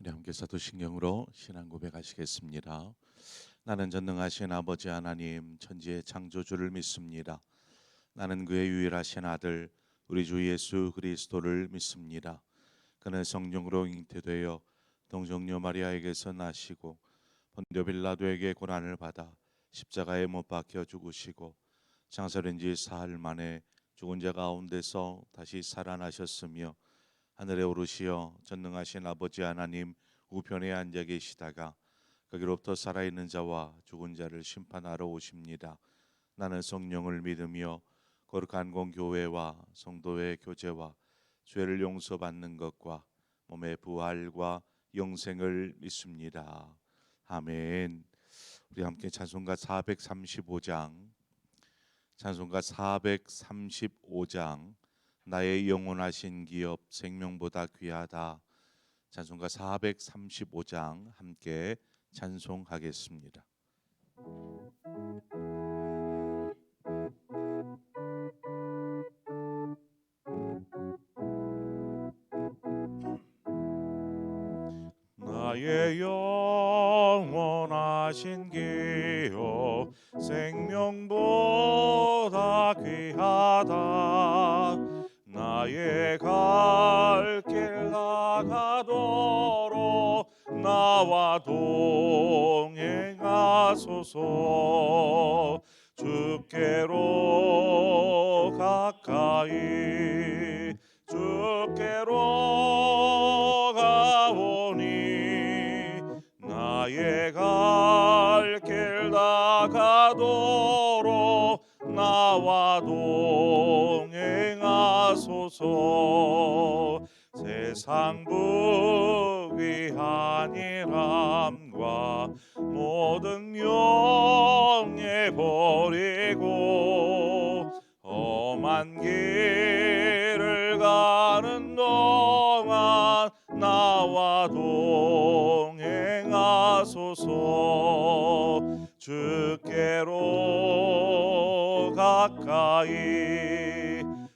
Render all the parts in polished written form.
우리 함께 사도신경으로 신앙 고백하시겠습니다. 나는 전능하신 아버지 하나님 천지의 창조주를 믿습니다. 나는 그의 유일하신 아들 우리 주 예수 그리스도를 믿습니다. 그는 성령으로 잉태되어 동정녀 마리아에게서 나시고 본디오 빌라도에게 고난을 받아 십자가에 못 박혀 죽으시고 장사된 지 사흘 만에 죽은 자 가운데서 다시 살아나셨으며 하늘에 오르시어 전능하신 아버지 하나님 우편에 앉아 계시다가 거기로부터 살아있는 자와 죽은 자를 심판하러 오십니다. 나는 성령을 믿으며 거룩한 공교회와 성도의 교제와 죄를 용서받는 것과 몸의 부활과 영생을 믿습니다. 아멘. 우리 함께 찬송가 435장 찬송가 435장 나의 영원하신 기업 생명보다 귀하다. 찬송가 435장 함께 찬송하겠습니다. 나의 영원하신 기업 생명보다 귀하다. 나의 갈 길 나가도록 나와 동행하소서. 주께로 가까이 주께로 가오니 나의 갈 길 나가도록 나와 동행하소서. 세상 부귀한 일함과 모든 명예 버리고 험한 길을 가는 동안 나와 동행하소서. 주께로 가까이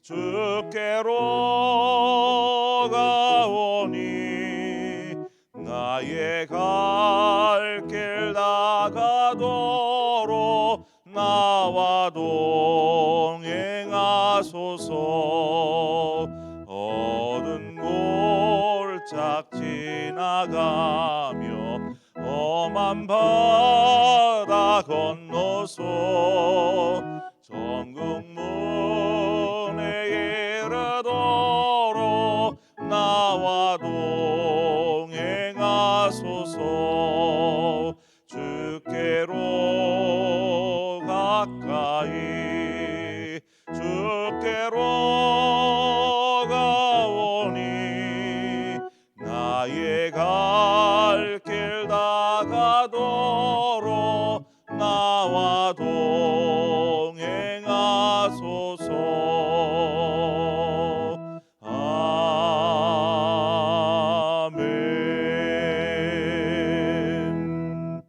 주께로 가오니 나의 갈 길 나가도록 나와 동행하소서. 어두운 골짝 지나가며 험한 바다 건너서 천국 문에 이르도록 나와 동행하소서. 주께로 가까이 주께로 가오니 나의 갈 길 나가도록 나와 동행하소서. 아멘.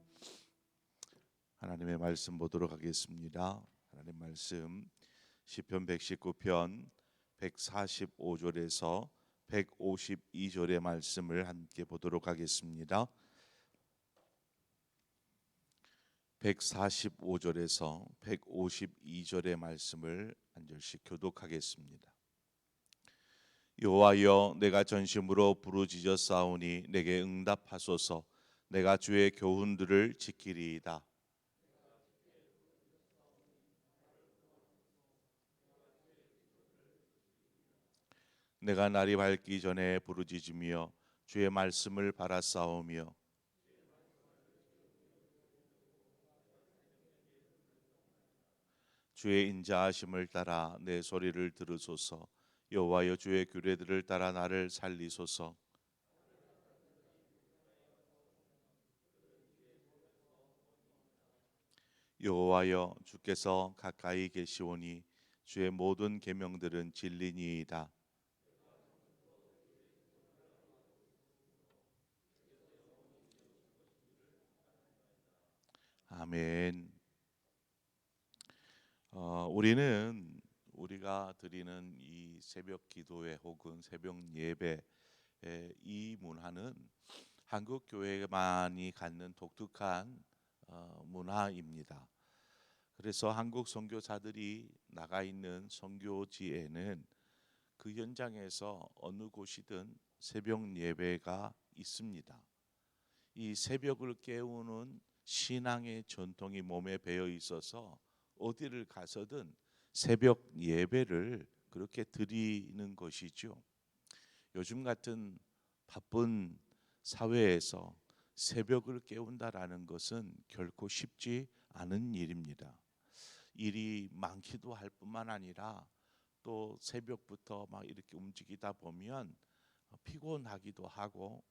하나님의 말씀 보도록 하겠습니다. 하나님 말씀 시편 119편 145절에서 152절의 말씀을 함께 보도록 하겠습니다. 145절에서 152절의 말씀을 한 절씩 교독하겠습니다. 여호와여, 내가 전심으로 부르짖었사오니 내게 응답하소서. 내가 주의 교훈들을 지키리이다. 내가 날이 밝기 전에 부르짖으며 주의 말씀을 바라싸우며 주의 인자하심을 따라 내 소리를 들으소서. 여호와여, 주의 규례들을 따라 나를 살리소서. 여호와여, 주께서 가까이 계시오니 주의 모든 계명들은 진리니이다. 아멘. 우리가 드리는 이 새벽 기도회 혹은 새벽 예배 이 문화는 한국 교회만이 갖는 독특한 문화입니다. 그래서 한국 선교사들이 나가 있는 선교지에는 그 현장에서 어느 곳이든 새벽 예배가 있습니다. 이 새벽을 깨우는 신앙의 전통이 몸에 배어 있어서 어디를 가서든 새벽 예배를 그렇게 드리는 것이죠. 요즘 같은 바쁜 사회에서 새벽을 깨운다라는 것은 결코 쉽지 않은 일입니다. 일이 많기도 할 뿐만 아니라 또 새벽부터 막 이렇게 움직이다 보면 피곤하기도 하고,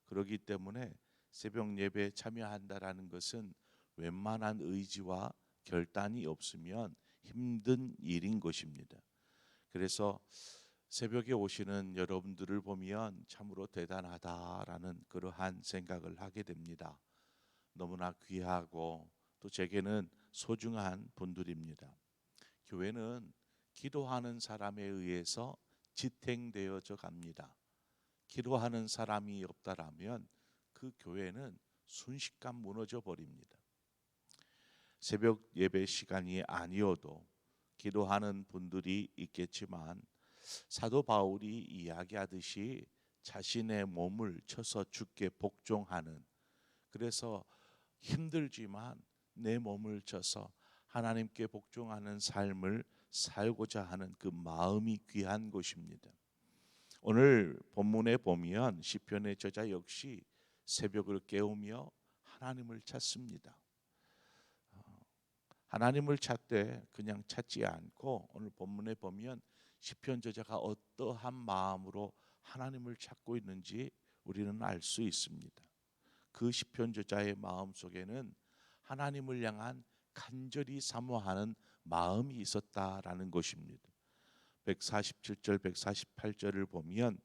그러기 때문에 새벽 예배에 참여한다라는 것은 웬만한 의지와 결단이 없으면 힘든 일인 것입니다. 그래서 새벽에 오시는 여러분들을 보면 참으로 대단하다라는 그러한 생각을 하게 됩니다. 너무나 귀하고 또 제게는 소중한 분들입니다. 교회는 기도하는 사람에 의해서 지탱되어져 갑니다. 기도하는 사람이 없다라면 그 교회는 순식간 무너져 버립니다. 새벽 예배 시간이 아니어도 기도하는 분들이 있겠지만 사도 바울이 이야기하듯이 자신의 몸을 쳐서 주께 복종하는, 그래서 힘들지만 내 몸을 쳐서 하나님께 복종하는 삶을 살고자 하는 그 마음이 귀한 것입니다. 오늘 본문에 보면 시편의 저자 역시 새벽을 깨우며 하나님을 찾습니다. 하나님을 찾되 그냥 찾지 않고 오늘 본문에 보면 시편 저자가 어떠한 마음으로 하나님을 찾고 있는지 우리는 알 수 있습니다. 그 시편 저자의 마음 속에는 하나님을 향한 간절히 사모하는 마음이 있었다라는 것입니다. 147절 148절을 보면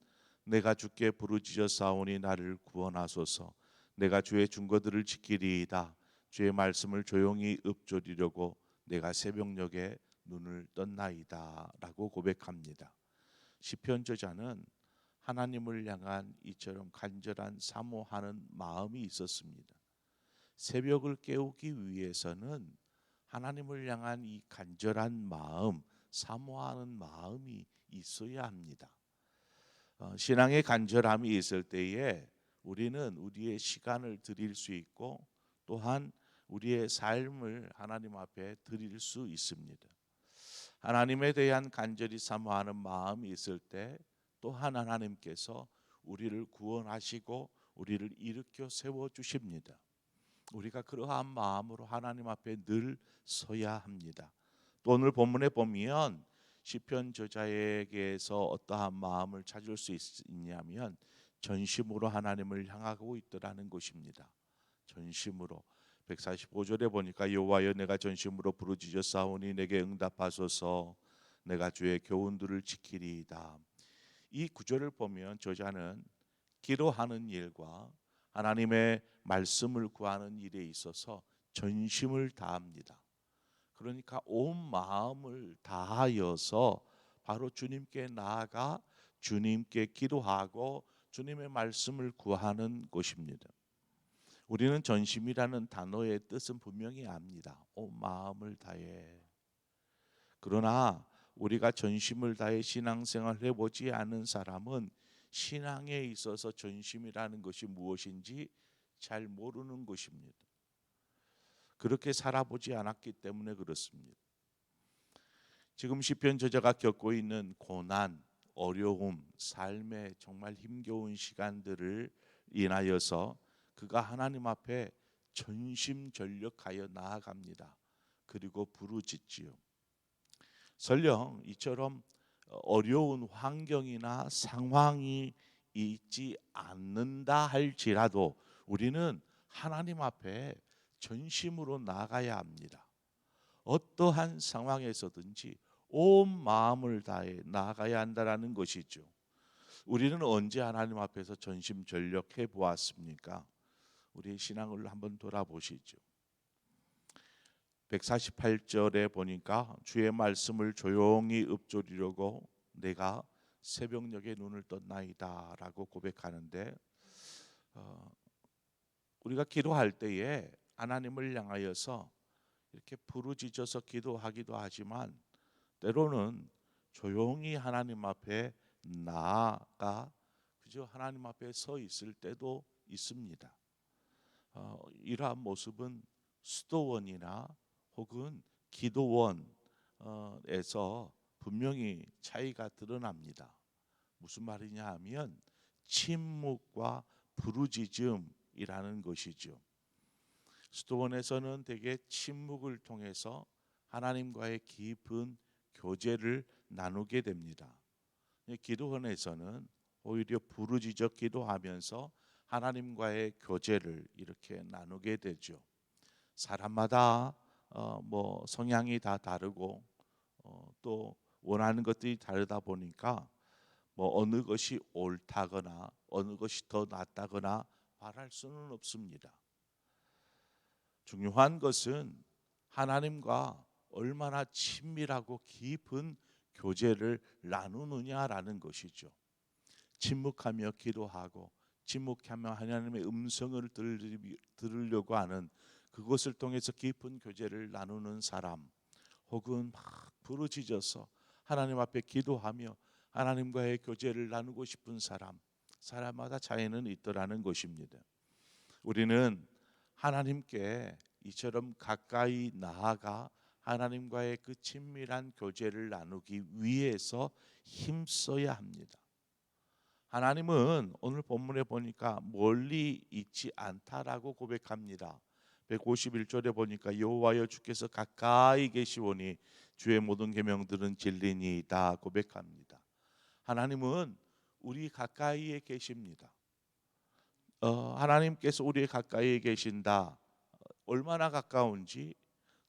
내가 주께 부르짖어 싸우니 나를 구원하소서. 내가 주의 증거들을 지키리이다. 주의 말씀을 조용히 읊조리려고 내가 새벽녘에 눈을 떴나이다 라고 고백합니다. 시편 저자는 하나님을 향한 이처럼 간절한 사모하는 마음이 있었습니다. 새벽을 깨우기 위해서는 하나님을 향한 이 간절한 마음, 사모하는 마음이 있어야 합니다. 신앙의 간절함이 있을 때에 우리는 우리의 시간을 드릴 수 있고 또한 우리의 삶을 하나님 앞에 드릴 수 있습니다. 하나님에 대한 간절히 사모하는 마음이 있을 때 또한 하나님께서 우리를 구원하시고 우리를 일으켜 세워 주십니다. 우리가 그러한 마음으로 하나님 앞에 늘 서야 합니다. 또 오늘 본문에 보면 시편 저자에게서 어떠한 마음을 찾을 수 있냐면 전심으로 하나님을 향하고 있더라는 것입니다. 전심으로 145절에 보니까 여호와여 내가 전심으로 부르짖어 싸우니 내게 응답하소서. 내가 주의 교훈들을 지키리이다. 이 구절을 보면 저자는 기도하는 일과 하나님의 말씀을 구하는 일에 있어서 전심을 다합니다. 그러니까 온 마음을 다하여서 바로 주님께 나아가 주님께 기도하고 주님의 말씀을 구하는 것입니다. 우리는 전심이라는 단어의 뜻은 분명히 압니다. 온 마음을 다해. 그러나 우리가 전심을 다해 신앙생활을 해보지 않은 사람은 신앙에 있어서 전심이라는 것이 무엇인지 잘 모르는 것입니다. 그렇게 살아보지 않았기 때문에 그렇습니다. 지금 시편 저자가 겪고 있는 고난, 어려움, 삶의 정말 힘겨운 시간들을 인하여서 그가 하나님 앞에 전심전력하여 나아갑니다. 그리고 부르짖지요. 설령 이처럼 어려운 환경이나 상황이 있지 않는다 할지라도 우리는 하나님 앞에 전심으로 나가야 합니다. 어떠한 상황에서든지 온 마음을 다해 나가야 한다라는 것이죠. 우리는 언제 하나님 앞에서 전심전력해 보았습니까? 우리의 신앙을 한번 돌아보시죠. 148절에 보니까 주의 말씀을 조용히 읊조리려고 내가 새벽녘에 눈을 떴나이다 라고 고백하는데 우리가 기도할 때에 하나님을 향하여서 이렇게 부르짖어서 기도하기도 하지만 때로는 조용히 하나님 앞에 나아가 그저 하나님 앞에 서 있을 때도 있습니다. 이러한 모습은 수도원이나 혹은 기도원에서 분명히 차이가 드러납니다. 무슨 말이냐 하면 침묵과 부르짖음이라는 것이죠. 수도원에서는 대개 침묵을 통해서 하나님과의 깊은 교제를 나누게 됩니다. 기도원에서는 오히려 부르짖어 기도하면서 하나님과의 교제를 이렇게 나누게 되죠. 사람마다 뭐 성향이 다 다르고 또 원하는 것들이 다르다 보니까 뭐 어느 것이 옳다거나 어느 것이 더 낫다거나 말할 수는 없습니다. 중요한 것은 하나님과 얼마나 친밀하고 깊은 교제를 나누느냐라는 것이죠. 침묵하며 기도하고 침묵하며 하나님의 음성을 들으려고 하는 그것을 통해서 깊은 교제를 나누는 사람, 혹은 막 부르짖어서 하나님 앞에 기도하며 하나님과의 교제를 나누고 싶은 사람마다 차이는 있더라는 것입니다. 우리는 하나님께 이처럼 가까이 나아가 하나님과의 그 친밀한 교제를 나누기 위해서 힘써야 합니다. 하나님은 오늘 본문에 보니까 멀리 있지 않다라고 고백합니다. 151절에 보니까 여호와여 주께서 가까이 계시오니 주의 모든 계명들은 진리니이다 고백합니다. 하나님은 우리 가까이에 계십니다. 하나님께서 우리 가까이에 계신다. 얼마나 가까운지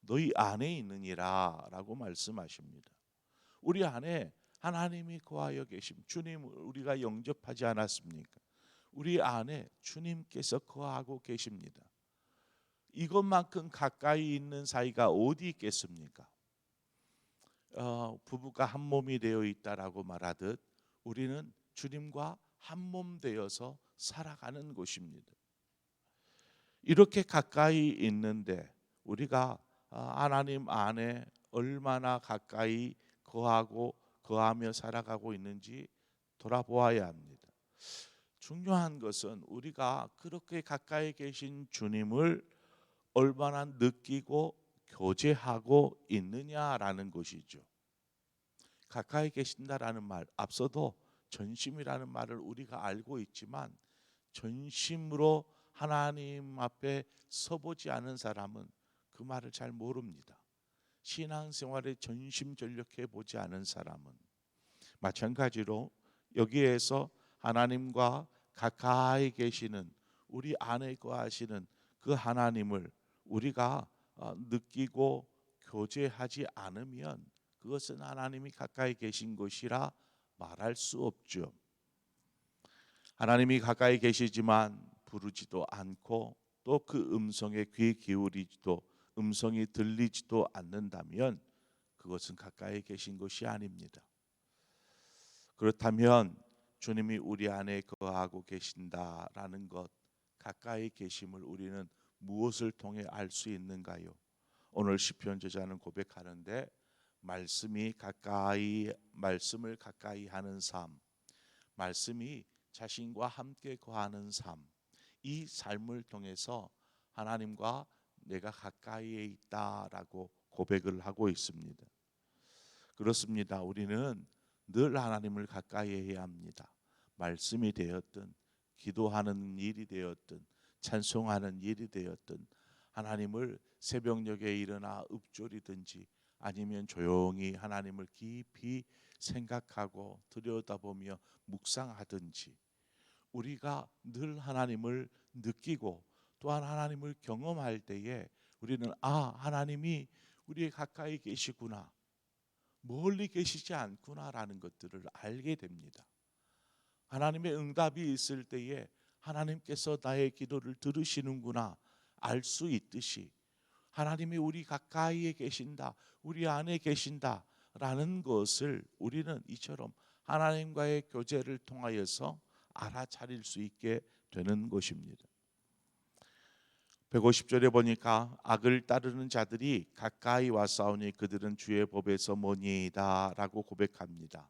너희 안에 있느니라 라고 말씀하십니다. 우리 안에 하나님이 거하여 계심, 주님을 우리가 영접하지 않았습니까? 우리 안에 주님께서 거하고 계십니다. 이것만큼 가까이 있는 사이가 어디 있겠습니까? 부부가 한 몸이 되어 있다라고 말하듯 우리는 주님과 한 몸 되어서 살아가는 곳입니다. 이렇게 가까이 있는데 우리가 하나님 안에 얼마나 가까이 거하며 살아가고 있는지 돌아보아야 합니다. 중요한 것은 우리가 그렇게 가까이 계신 주님을 얼마나 느끼고 교제하고 있느냐라는 것이죠. 가까이 계신다라는 말, 앞서도 전심이라는 말을 우리가 알고 있지만 전심으로 하나님 앞에 서보지 않은 사람은 그 말을 잘 모릅니다. 신앙생활에 전심전력해 보지 않은 사람은 마찬가지로 여기에서 하나님과 가까이 계시는 우리 안에 거하시는 그 하나님을 우리가 느끼고 교제하지 않으면 그것은 하나님이 가까이 계신 것이라 말할 수 없죠. 하나님이 가까이 계시지만 부르지도 않고 또 그 음성에 귀 기울이지도 음성이 들리지도 않는다면 그것은 가까이 계신 것이 아닙니다. 그렇다면 주님이 우리 안에 거하고 계신다라는 것, 가까이 계심을 우리는 무엇을 통해 알 수 있는가요? 오늘 시편 저자는 고백하는데 말씀을 가까이 하는 삶, 말씀이 자신과 함께 거하는 삶, 이 삶을 통해서 하나님과 내가 가까이에 있다라고 고백을 하고 있습니다. 그렇습니다. 우리는 늘 하나님을 가까이 해야 합니다. 말씀이 되었든 기도하는 일이 되었든 찬송하는 일이 되었든 하나님을 새벽녘에 일어나 읊조리든지 아니면 조용히 하나님을 깊이 생각하고 들여다보며 묵상하든지 우리가 늘 하나님을 느끼고 또한 하나님을 경험할 때에 우리는 하나님이 우리의 가까이 계시구나, 멀리 계시지 않구나라는 것들을 알게 됩니다. 하나님의 응답이 있을 때에 하나님께서 나의 기도를 들으시는구나 알 수 있듯이 하나님이 우리 가까이에 계신다, 우리 안에 계신다라는 것을 우리는 이처럼 하나님과의 교제를 통하여서 알아차릴 수 있게 되는 것입니다. 150절에 보니까 악을 따르는 자들이 가까이 와 싸우니 그들은 주의 법에서 머니이다라고 고백합니다.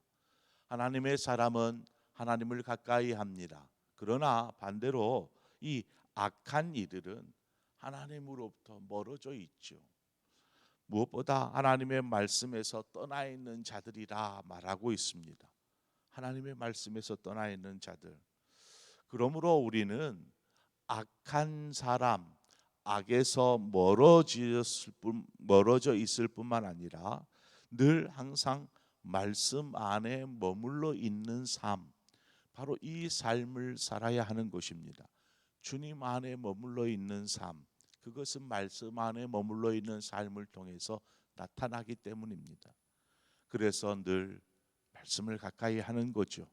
하나님의 사람은 하나님을 가까이 합니다. 그러나 반대로 이 악한 이들은 하나님으로부터 멀어져 있죠. 무엇보다 하나님의 말씀에서 떠나 있는 자들이라 말하고 있습니다. 하나님의 말씀에서 떠나 있는 자들. 그러므로 우리는 악한 사람, 악에서 멀어져 있을 뿐만 아니라 늘 항상 말씀 안에 머물러 있는 삶, 바로 이 삶을 살아야 하는 것입니다. 주님 안에 머물러 있는 삶, 그것은 말씀 안에 머물러 있는 삶을 통해서 나타나기 때문입니다. 그래서 늘 말씀을 가까이 하는 거죠.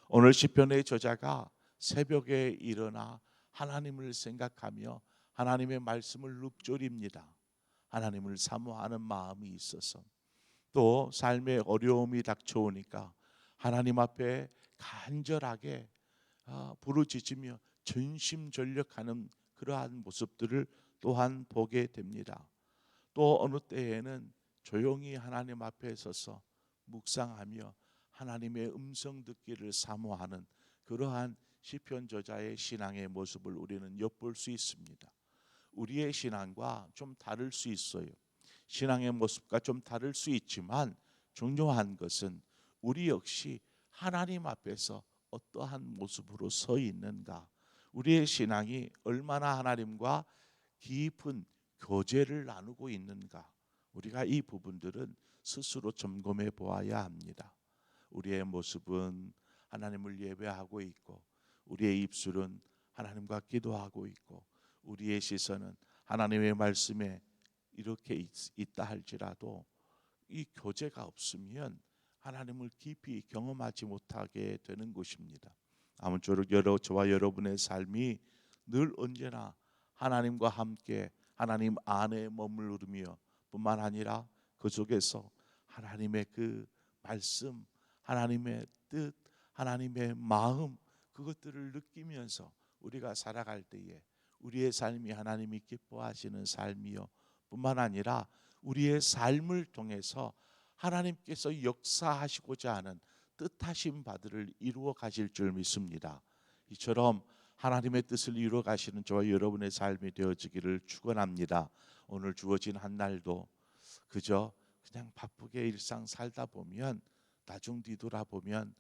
오늘 시편의 저자가 새벽에 일어나 하나님을 생각하며 하나님의 말씀을 읊조립니다. 하나님을 사모하는 마음이 있어서, 또 삶의 어려움이 닥쳐오니까 하나님 앞에 간절하게 부르짖으며 전심전력하는 그러한 모습들을 또한 보게 됩니다. 또 어느 때에는 조용히 하나님 앞에 서서 묵상하며 하나님의 음성 듣기를 사모하는 그러한 시편 저자의 신앙의 모습을 우리는 엿볼 수 있습니다. 우리의 신앙과 좀 다를 수 있어요. 신앙의 모습과 좀 다를 수 있지만 중요한 것은 우리 역시 하나님 앞에서 어떠한 모습으로 서 있는가, 우리의 신앙이 얼마나 하나님과 깊은 교제를 나누고 있는가, 우리가 이 부분들은 스스로 점검해 보아야 합니다. 우리의 모습은 하나님을 예배하고 있고, 우리의 입술은 하나님과 기도하고 있고, 우리의 시선은 하나님의 말씀에 이렇게 있다 할지라도 이 교제가 없으면 하나님을 깊이 경험하지 못하게 되는 것입니다. 아무쪼록 저와 여러분의 삶이 늘 언제나 하나님과 함께 하나님 안에 머무르며 뿐만 아니라 그 속에서 하나님의 그 말씀, 하나님의 뜻, 하나님의 마음, 그것들을 느끼면서 우리가 살아갈 때에 우리의 삶이 하나님이 기뻐하시는 삶이요 뿐만 아니라 우리의 삶을 통해서 하나님께서 역사하시고자 하는 뜻하신 바들을 이루어 가실 줄 믿습니다. 이처럼 하나님의 뜻을 이루어 가시는 저와 여러분의 삶이 되어지기를 축원합니다. 오늘 주어진 한 날도 그저 그냥 바쁘게 일상 살다 보면 나중 뒤돌아보면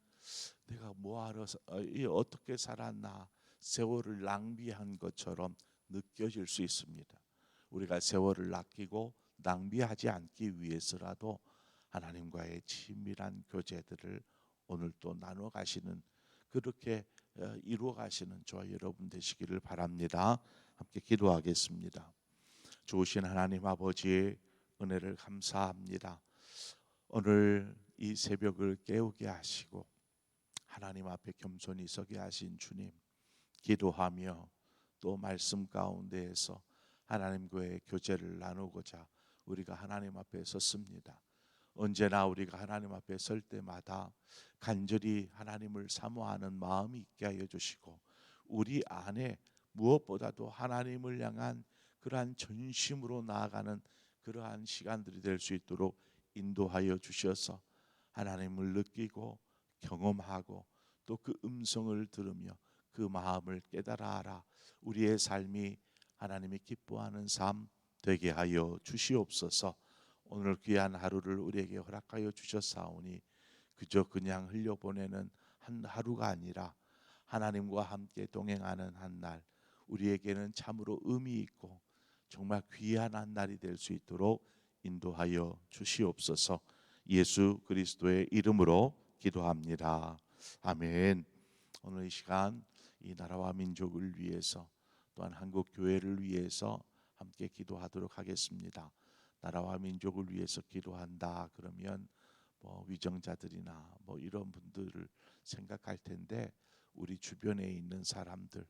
내가 뭐하러 어떻게 살았나, 세월을 낭비한 것처럼 느껴질 수 있습니다. 우리가 세월을 아끼고 낭비하지 않기 위해서라도 하나님과의 친밀한 교제들을 오늘 또 나눠 가시는, 그렇게 이루어 가시는 저와 여러분 되시기를 바랍니다. 함께 기도하겠습니다. 좋으신 하나님 아버지의 은혜를 감사합니다. 오늘 이 새벽을 깨우게 하시고 하나님 앞에 겸손히 서게 하신 주님, 기도하며 또 말씀 가운데에서 하나님과의 교제를 나누고자 우리가 하나님 앞에 섰습니다. 언제나 우리가 하나님 앞에 설 때마다 간절히 하나님을 사모하는 마음이 있게 하여 주시고, 우리 안에 무엇보다도 하나님을 향한 그러한 전심으로 나아가는 그러한 시간들이 될 수 있도록 인도하여 주셔서 하나님을 느끼고 경험하고 또 그 음성을 들으며 그 마음을 깨달아 알아 우리의 삶이 하나님이 기뻐하는 삶 되게 하여 주시옵소서. 오늘 귀한 하루를 우리에게 허락하여 주셨사오니 그저 그냥 흘려보내는 한 하루가 아니라 하나님과 함께 동행하는 한 날, 우리에게는 참으로 의미 있고 정말 귀한 한 날이 될 수 있도록 인도하여 주시옵소서. 예수 그리스도의 이름으로 기도합니다. 아멘. 오늘 이 시간 이 나라와 민족을 위해서 또한 한국 교회를 위해서 함께 기도하도록 하겠습니다. 나라와 민족을 위해서 기도한다 그러면 뭐 위정자들이나 뭐 이런 분들을 생각할 텐데, 우리 주변에 있는 사람들,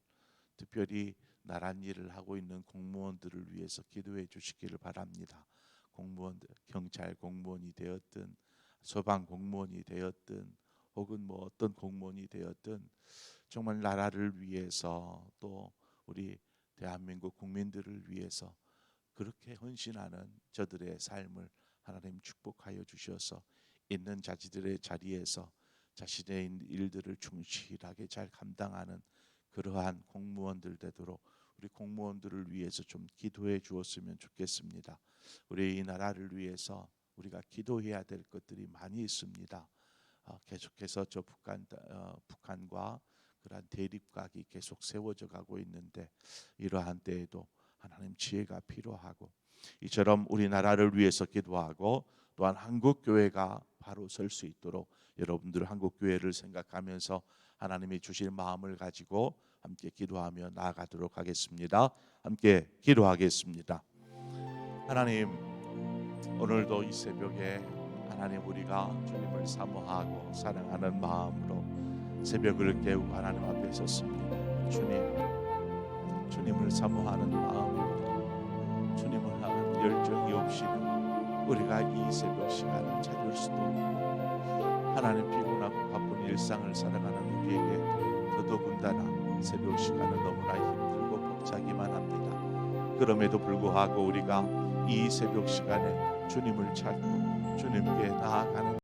특별히 나란 일을 하고 있는 공무원들을 위해서 기도해 주시기를 바랍니다. 공무원들, 경찰 공무원이 되었든 소방 공무원이 되었든 혹은 뭐 어떤 공무원이 되었든 정말 나라를 위해서 또 우리 대한민국 국민들을 위해서 그렇게 헌신하는 저들의 삶을 하나님 축복하여 주셔서 있는 자기들의 자리에서 자신의 일들을 충실하게 잘 감당하는 그러한 공무원들 되도록 우리 공무원들을 위해서 좀 기도해 주었으면 좋겠습니다. 우리 이 나라를 위해서 우리가 기도해야 될 것들이 많이 있습니다. 계속해서 저 북한과 그러한 대립각이 계속 세워져 가고 있는데 이러한 때에도 하나님 지혜가 필요하고 이처럼 우리나라를 위해서 기도하고 또한 한국 교회가 바로 설 수 있도록 여러분들 한국 교회를 생각하면서 하나님이 주실 마음을 가지고 함께 기도하며 나아가도록 하겠습니다. 함께 기도하겠습니다. 하나님, 오늘도 이 새벽에 하나님 우리가 주님을 사모하고 사랑하는 마음으로 새벽을 깨우고 하나님 앞에 섰습니다. 주님을 사모하는 마음으로 주님을 향한 열정이 없이는 우리가 이 새벽 시간을 찾을 수도 없고 하나님 피곤하고 바쁜 일상을 살아가는 우리에게 더더군다나 새벽 시간은 너무나 힘들고 벅차기만 합니다. 그럼에도 불구하고 우리가 이 새벽 시간에 주님을 찾고 주님께 나아가는